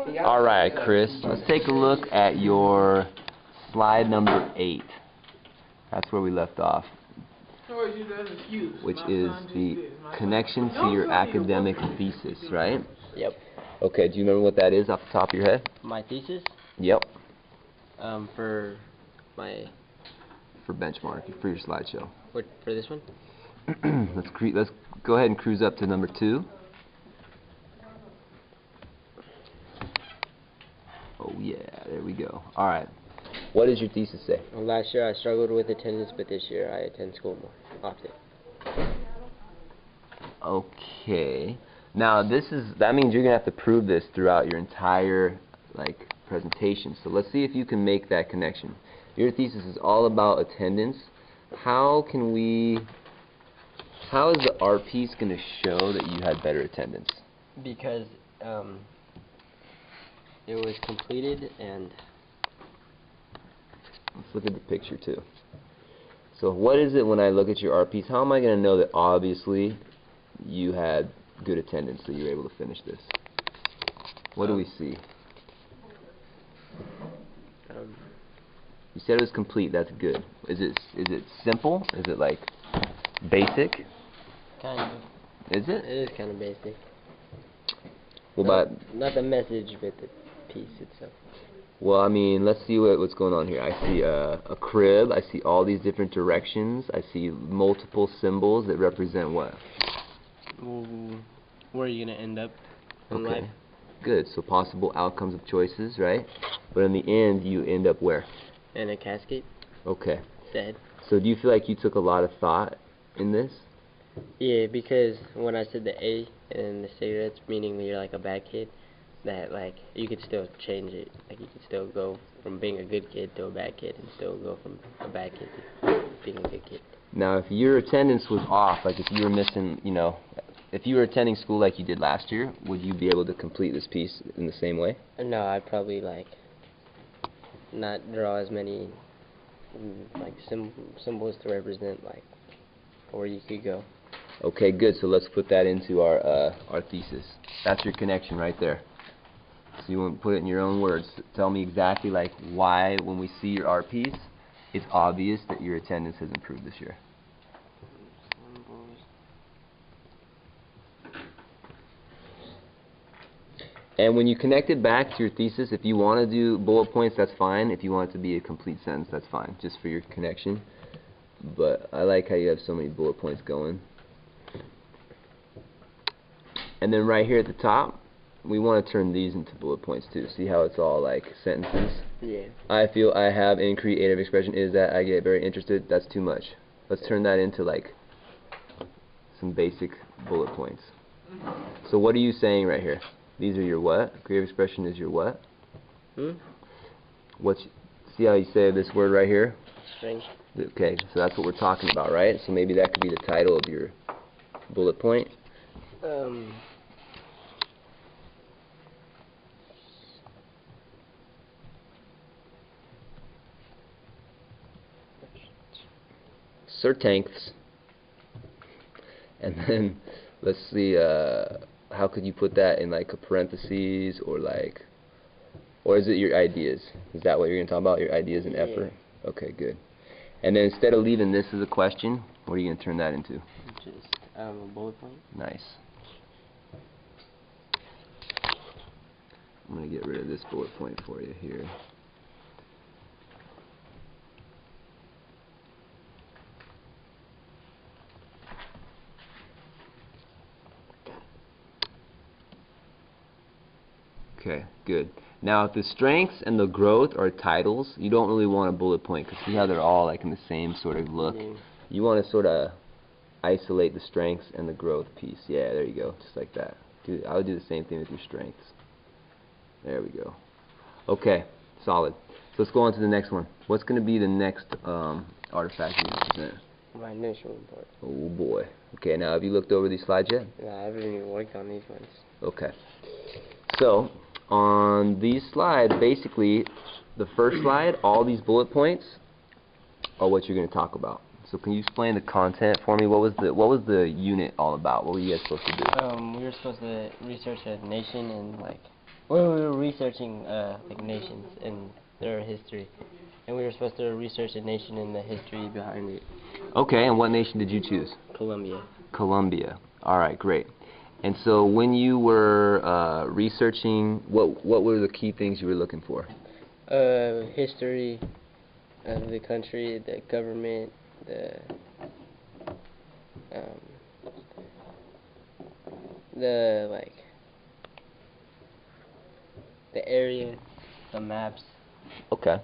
Alright, Chris, let's take a look at your slide number 8. That's where we left off, which is the connection to your academic thesis, right? Yep. Okay, do you remember what that is off the top of your head? My thesis? Yep. For my... For benchmark, for your slideshow. For this one? Let's go ahead and cruise up to number 2. Oh yeah, there we go. Alright. What does your thesis say? Well, last year I struggled with attendance, but this year I attend school more often. Okay. Now that means you're gonna have to prove this throughout your entire presentation. So let's see if you can make that connection. Your thesis is all about attendance. How is the art piece gonna show that you had better attendance? Because it was completed, and let's look at the picture too. So what is it when I look at your art piece? How am I going to know that obviously you had good attendance, so you were able to finish this? What do we see? You said it was complete. That's good. Is it simple? Is it like basic? Kind of. Is it? It is kind of basic. Well, not the message, but the piece itself. Well, I mean, let's see what's going on here. I see a crib. I see all these different directions. I see multiple symbols that represent what? Where are you going to end up in life? Good. So possible outcomes of choices, right? But in the end, you end up where? In a casket. Okay. Dead. So do you feel like you took a lot of thought in this? Yeah, because when I said the A and the cigarettes, meaning you're like a bad kid, that you could still change it. Like you could still go from being a good kid to a bad kid, and still go from a bad kid to being a good kid. Now, if your attendance was off, like if you were missing, if you were attending school like you did last year, would you be able to complete this piece in the same way? No, I'd probably not draw as many symbols to represent where you could go. Okay, good. So let's put that into our thesis. That's your connection right there. So you want to put it in your own words. Tell me exactly why, when we see your art piece, it's obvious that your attendance has improved this year. And when you connect it back to your thesis, if you want to do bullet points, that's fine. If you want it to be a complete sentence, that's fine, just for your connection. But I like how you have so many bullet points going. And then right here at the top, we want to turn these into bullet points too. See how it's all sentences? Yeah. I feel I have in creative expression is that I get very interested. That's too much. Let's turn that into some basic bullet points. So what are you saying right here? These are your what? Creative expression is your what? See how you say this word right here? Strength. Okay, so that's what we're talking about, right? So maybe that could be the title of your bullet point. Certanks. And then let's see, how could you put that in a parentheses, or is it your ideas? Is that what you're going to talk about, your ideas and effort? Yeah. Okay, good. And then instead of leaving this as a question, what are you going to turn that into? Just a bullet point. Nice. I'm going to get rid of this bullet point for you here. Okay, good. Now, if the strengths and the growth are titles, you don't really want a bullet point, because see how they're all in the same sort of look? Yeah. You want to sort of isolate the strengths and the growth piece. Yeah, there you go, just like that. I would do the same thing with your strengths. There we go. Okay, solid. So let's go on to the next one. What's going to be the next artifact you're going to present? My initial report. Oh boy. Okay, now have you looked over these slides yet? No, I haven't even worked on these ones. Okay. So, on these slides, basically, the first slide, all these bullet points are what you're going to talk about. So can you explain the content for me? What was the unit all about? What were you guys supposed to do? We were supposed to research a nation and we were researching like nations and their history, and we were supposed to research a nation and the history behind it. Okay, and what nation did you choose? Colombia. Colombia. All right, great. And so when you were researching, what were the key things you were looking for? History of the country, the government, the area, the maps. Okay.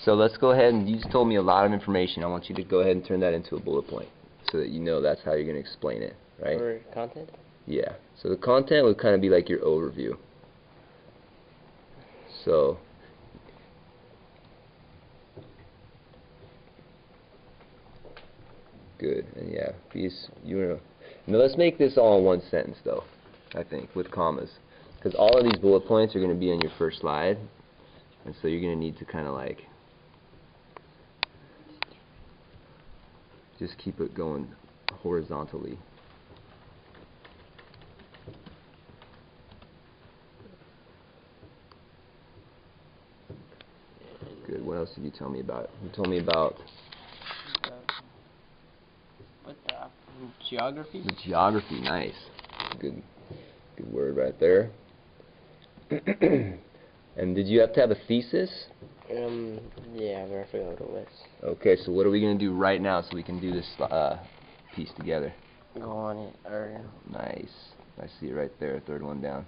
So let's go ahead, and you just told me a lot of information. I want you to go ahead and turn that into a bullet point so that you know that's how you're going to explain it, right? Or content? Yeah. So the content would kind of be like your overview. So good. And yeah, now let's make this all in one sentence though, I think, with commas. Because all of these bullet points are going to be on your first slide. And so you're going to need to kind of like just keep it going horizontally. Good. What else did you tell me about? You told me about Geography? the geography. Nice. Good word right there. And did you have to have a thesis? Yeah, but I forgot what it was. Okay, so what are we going to do right now so we can do this piece together? Go on it, or... Nice. I see it right there, third one down.